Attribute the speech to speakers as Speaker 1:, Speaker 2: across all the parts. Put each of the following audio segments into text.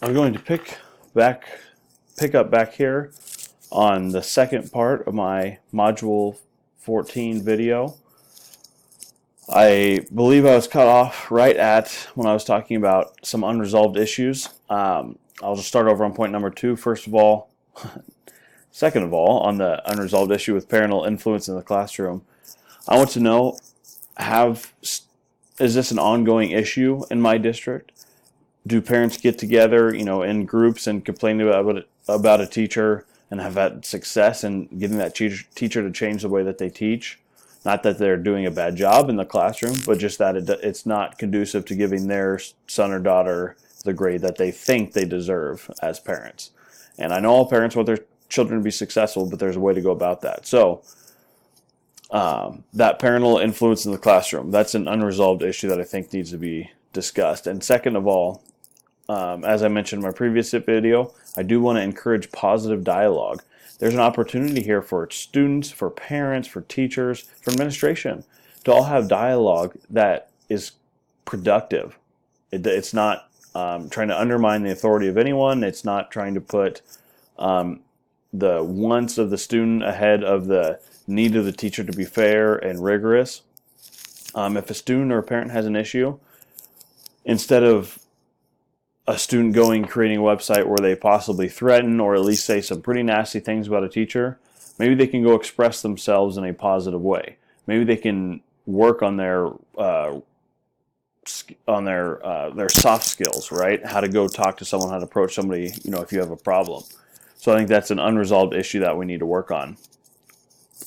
Speaker 1: I'm going to pick up back here on the second part of my Module 14 video. I believe I was cut off right at when I was talking about some unresolved issues. I'll just start over on point number 2. First of all, second of all, on the unresolved issue with parental influence in the classroom, I want to know, is this an ongoing issue in my district? Do parents get together, in groups and complain about a teacher and have had success in getting that teacher to change the way that they teach? Not that they're doing a bad job in the classroom, but just that it's not conducive to giving their son or daughter the grade that they think they deserve as parents. And I know all parents want their children to be successful, but there's a way to go about that. So that parental influence in the classroom, that's an unresolved issue that I think needs to be discussed. And second of all, as I mentioned in my previous video, I do want to encourage positive dialogue. There's an opportunity here for students, for parents, for teachers, for administration to all have dialogue that is productive. It's not trying to undermine the authority of anyone. It's not trying to put the wants of the student ahead of the need of the teacher to be fair and rigorous. If a student or a parent has an issue, instead of a student creating a website where they possibly threaten or at least say some pretty nasty things about a teacher, maybe they can go express themselves in a positive way. Maybe they can work on their soft skills, right? How to go talk to someone, how to approach somebody, if you have a problem. So I think that's an unresolved issue that we need to work on.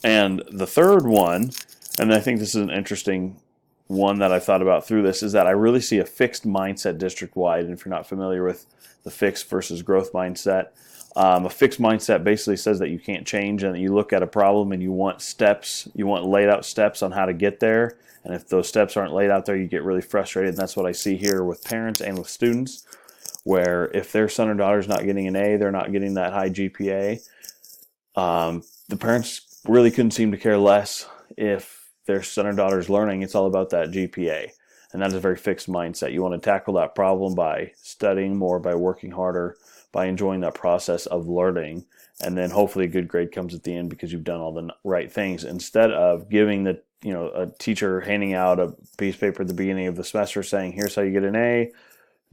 Speaker 1: And the third one, and I think this is an interesting one that I've thought about through this, is that I really see a fixed mindset district-wide. And if you're not familiar with the fixed versus growth mindset, a fixed mindset basically says that you can't change and that you look at a problem and you want laid out steps on how to get there. And if those steps aren't laid out there, you get really frustrated. And that's what I see here with parents and with students, where if their son or daughter is not getting an A, they're not getting that high GPA, the parents really couldn't seem to care less if their son or daughter is learning. It's all about that GPA. And that is a very fixed mindset. You want to tackle that problem by studying more, by working harder, by enjoying that process of learning. And then hopefully a good grade comes at the end because you've done all the right things, instead of giving a teacher handing out a piece of paper at the beginning of the semester saying, here's how you get an A,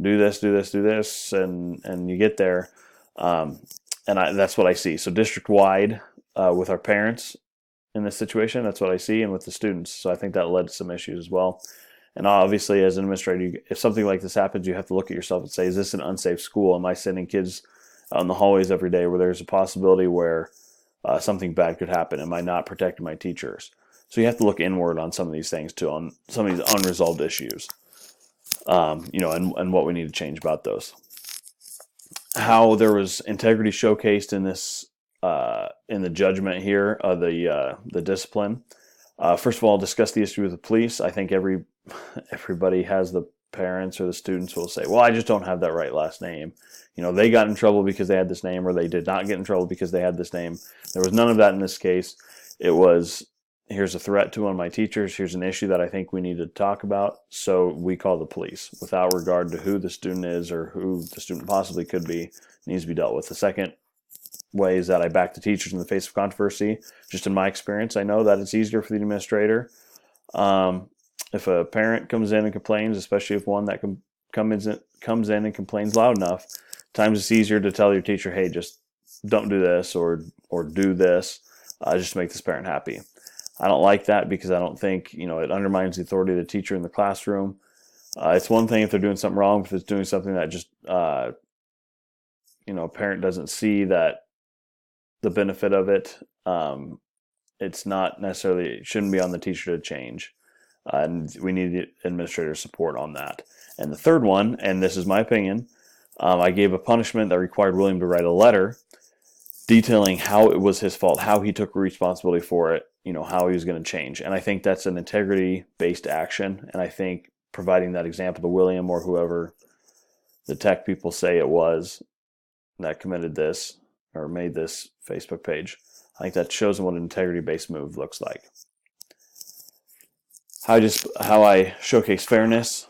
Speaker 1: do this, do this, do this, and you get there. That's what I see. So district-wide, with our parents in this situation, that's what I see, and with the students. So I think that led to some issues as well. And obviously, as an administrator, if something like this happens, you have to look at yourself and say, is this an unsafe school? Am I sending kids out in the hallways every day where there's a possibility where something bad could happen? Am I not protecting my teachers? So you have to look inward on some of these things too, on some of these unresolved issues, and what we need to change about those. How there was integrity showcased in this, in the judgment here of the discipline. First of all, discuss the issue with the police. I think everybody has the parents or the students will say, well, I just don't have that right last name. They got in trouble because they had this name, or they did not get in trouble because they had this name. There was none of that in this case. It was, here's a threat to one of my teachers. Here's an issue that I think we need to talk about. So we call the police without regard to who the student is or who the student possibly could be. It needs to be dealt with. The second way is that I back the teachers in the face of controversy. Just in my experience, I know that it's easier for the administrator. If a parent comes in and complains, especially if one that comes in and complains loud enough, times it's easier to tell your teacher, hey, just don't do this or do this, just to make this parent happy. I don't like that because I don't think, it undermines the authority of the teacher in the classroom. It's one thing if they're doing something wrong, if it's doing something that just, a parent doesn't see that the benefit of it. It's not necessarily, it shouldn't be on the teacher to change. And we need the administrator support on that. And the third one, and this is my opinion, I gave a punishment that required William to write a letter detailing how it was his fault, how he took responsibility for it, how he was going to change. And I think that's an integrity-based action. And I think providing that example to William or whoever the tech people say it was that committed this or made this Facebook page, I think that shows them what an integrity-based move looks like. How I showcase fairness.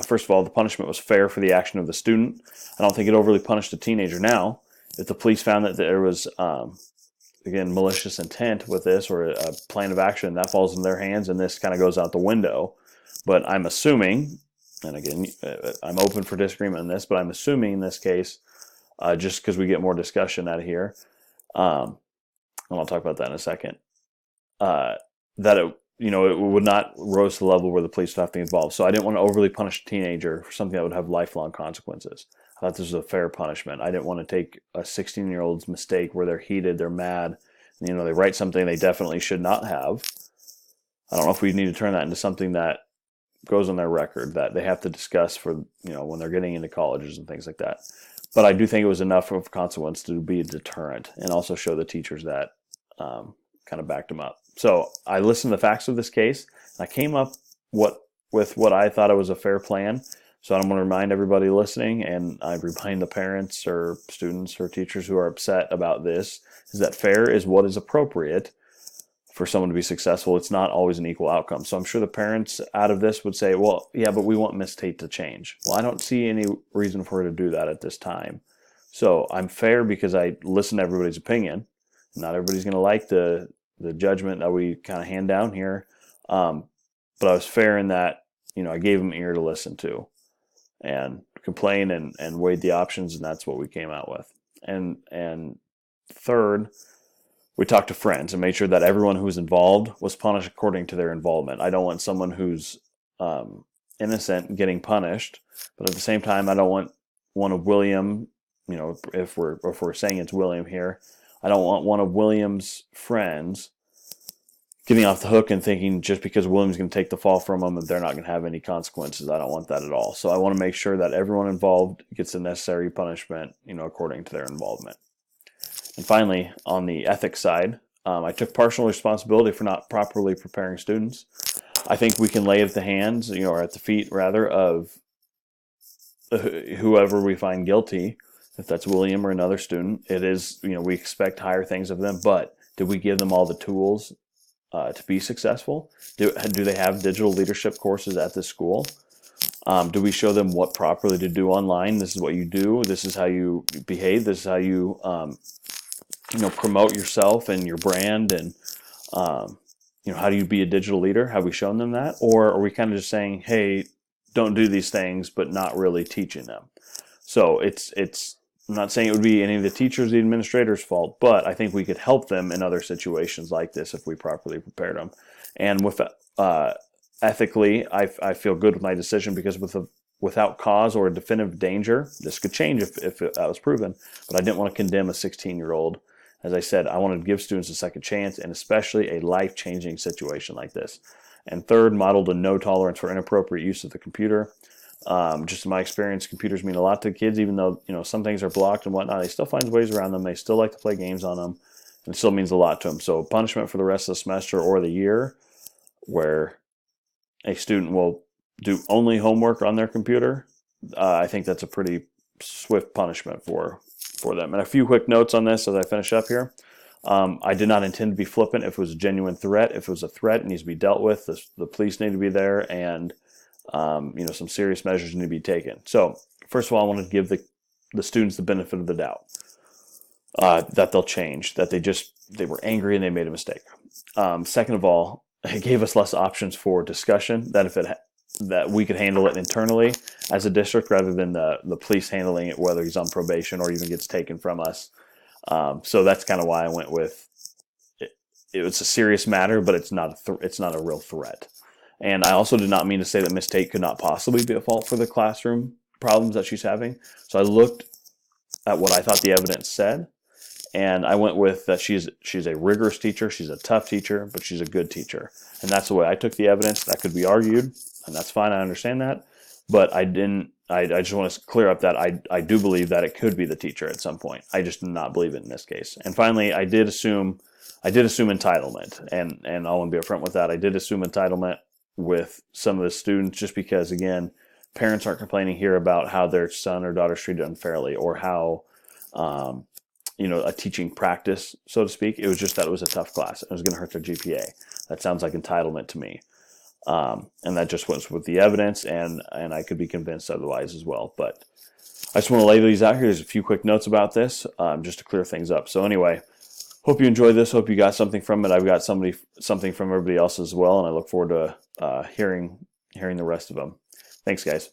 Speaker 1: First of all, the punishment was fair for the action of the student. I don't think it overly punished a teenager. Now, if the police found that there was, again, malicious intent with this or a plan of action, that falls in their hands, and this kind of goes out the window. But I'm assuming, and again, I'm open for disagreement on this, but I'm assuming in this case, just because we get more discussion out of here, and I'll talk about that in a second, that it would not rise to the level where the police would have to be involved. So I didn't want to overly punish a teenager for something that would have lifelong consequences. I thought this was a fair punishment. I didn't want to take a 16-year-old's mistake where they're heated, they're mad, they write something they definitely should not have. I don't know if we need to turn that into something that goes on their record that they have to discuss for, when they're getting into colleges and things like that. But I do think it was enough of a consequence to be a deterrent and also show the teachers that kind of backed them up. So I listened to the facts of this case, and I came up with what I thought it was a fair plan. So I'm going to remind everybody listening, and I remind the parents or students or teachers who are upset about this, is that fair is what is appropriate for someone to be successful. It's not always an equal outcome. So I'm sure the parents out of this would say, well, yeah, but we want Miss Tate to change. Well, I don't see any reason for her to do that at this time. So I'm fair because I listen to everybody's opinion. Not everybody's going to like the judgment that we kind of hand down here. But I was fair in that, I gave them ear to listen to and complain and weighed the options, and that's what we came out with. And third, we talked to friends and made sure that everyone who was involved was punished according to their involvement. I don't want someone who's innocent getting punished, but at the same time, I don't want one of William, if we're saying it's William here, I don't want one of William's friends getting off the hook and thinking just because William's going to take the fall from them that they're not going to have any consequences. I don't want that at all. So I want to make sure that everyone involved gets the necessary punishment, according to their involvement. And finally, on the ethics side, I took partial responsibility for not properly preparing students. I think we can lay it at the hands, or at the feet rather, of whoever we find guilty. If that's William or another student, it is, we expect higher things of them, but did we give them all the tools to be successful? Do they have digital leadership courses at this school? Do we show them what properly to do online? This is what you do. This is how you behave. This is how you, promote yourself and your brand, and how do you be a digital leader? Have we shown them that, or are we kind of just saying, hey, don't do these things, but not really teaching them? So it's. I'm not saying it would be any of the teachers, the administrators' fault, but I think we could help them in other situations like this if we properly prepared them. And with ethically, I feel good with my decision because without cause or a definitive danger, this could change if that was proven. But I didn't want to condemn a 16-year-old. As I said, I wanted to give students a second chance, and especially a life-changing situation like this. And third, modeled a no tolerance for inappropriate use of the computer. Just in my experience, computers mean a lot to kids, even though, some things are blocked and whatnot. They still find ways around them. They still like to play games on them. And it still means a lot to them. So punishment for the rest of the semester or the year where a student will do only homework on their computer, I think that's a pretty swift punishment for them. And a few quick notes on this as I finish up here. I did not intend to be flippant if it was a genuine threat. If it was a threat, it needs to be dealt with. The police need to be there, and some serious measures need to be taken. So first of all, I want to give the students the benefit of the doubt that they'll change, that they were angry and they made a mistake. Second of all, it gave us less options for discussion, that we could handle it internally as a district rather than the police handling it, whether he's on probation or even gets taken from us. So that's kind of why I went with it. It was a serious matter, but it's not a real threat. And I also did not mean to say that Miss Tate could not possibly be at fault for the classroom problems that she's having. So I looked at what I thought the evidence said, and I went with that she's a rigorous teacher, she's a tough teacher, but she's a good teacher. And that's the way I took the evidence. That could be argued, and that's fine, I understand that. But I just want to clear up that I do believe that it could be the teacher at some point. I just do not believe it in this case. And finally, I did assume entitlement, and I want to be upfront with that. I did assume entitlement with some of the students just because, again, parents aren't complaining here about how their son or daughter is treated unfairly or how, a teaching practice, so to speak. It was just that it was a tough class. It was going to hurt their GPA. That sounds like entitlement to me. And that just was with the evidence, and I could be convinced otherwise as well. But I just want to lay these out here. There's a few quick notes about this, just to clear things up. So anyway, hope you enjoyed this. Hope you got something from it. I've got something from everybody else as well, and I look forward to hearing the rest of them. Thanks, guys.